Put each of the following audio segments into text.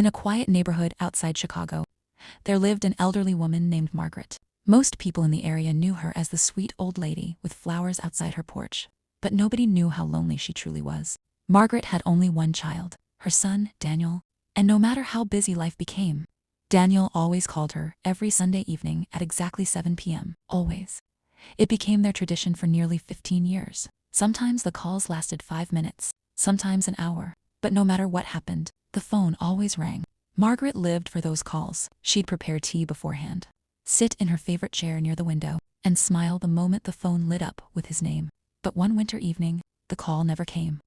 In a quiet neighborhood outside Chicago, there lived an elderly woman named Margaret. Most people in the area knew her as the sweet old lady with flowers outside her porch, but nobody knew how lonely she truly was. Margaret had only one child, her son, Daniel, and no matter how busy life became, Daniel always called her every Sunday evening at exactly 7 p.m. Always. It became their tradition for nearly 15 years. Sometimes the calls lasted 5 minutes, sometimes an hour, but no matter what happened, the phone always rang. Margaret lived for those calls. She'd prepare tea beforehand, sit in her favorite chair near the window, and smile the moment the phone lit up with his name. But one winter evening, the call never came.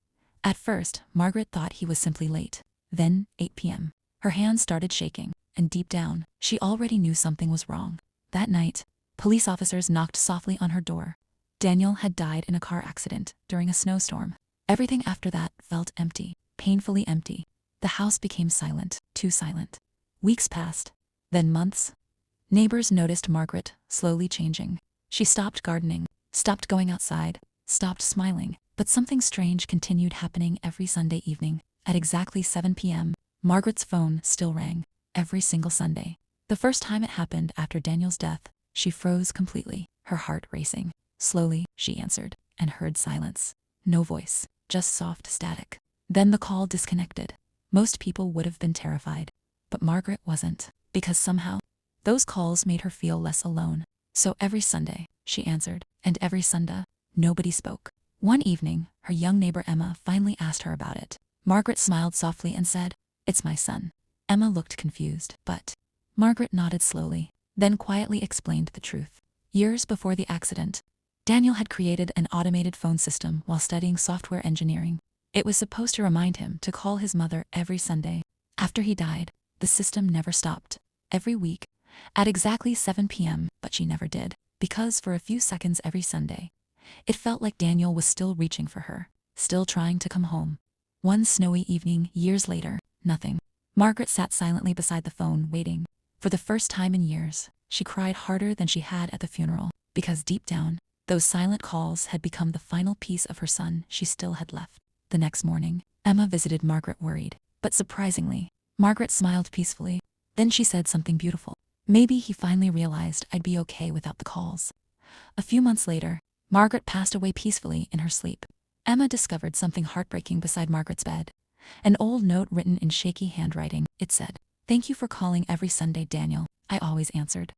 At first, Margaret thought he was simply late. Then, 8 p.m. Her hands started shaking, and deep down, she already knew something was wrong. That night, police officers knocked softly on her door. Daniel had died in a car accident during a snowstorm. Everything after that felt empty, painfully empty. The house became silent, too silent. Weeks passed, then months. Neighbors noticed Margaret slowly changing. She stopped gardening, stopped going outside, stopped smiling, but something strange continued happening every Sunday evening. At exactly 7 p.m., Margaret's phone still rang, every single Sunday. The first time it happened after Daniel's death, she froze completely, her heart racing. Slowly, she answered, and heard silence. No voice, just soft static. Then the call disconnected. Most people would have been terrified, but Margaret wasn't, because somehow, those calls made her feel less alone. So every Sunday, she answered, and every Sunday, nobody spoke. One evening, her young neighbor Emma finally asked her about it. Margaret smiled softly and said, "It's my son." Emma looked confused, but Margaret nodded slowly, then quietly explained the truth. Years before the accident, Daniel had created an automated phone system while studying software engineering. It was supposed to remind him to call his mother every Sunday. After he died, the system never stopped. Every week, at exactly 7 p.m., but she never did, because for a few seconds every Sunday, it felt like Daniel was still reaching for her, still trying to come home. One snowy evening, years later, nothing. Margaret sat silently beside the phone, waiting. For the first time in years, she cried harder than she had at the funeral, because deep down, those silent calls had become the final piece of her son she still had left. The next morning, Emma visited Margaret worried, but surprisingly, Margaret smiled peacefully. Then she said something beautiful. "Maybe he finally realized I'd be okay without the calls." A few months later, Margaret passed away peacefully in her sleep. Emma discovered something heartbreaking beside Margaret's bed. An old note written in shaky handwriting. It said, "Thank you for calling every Sunday, Daniel. I always answered."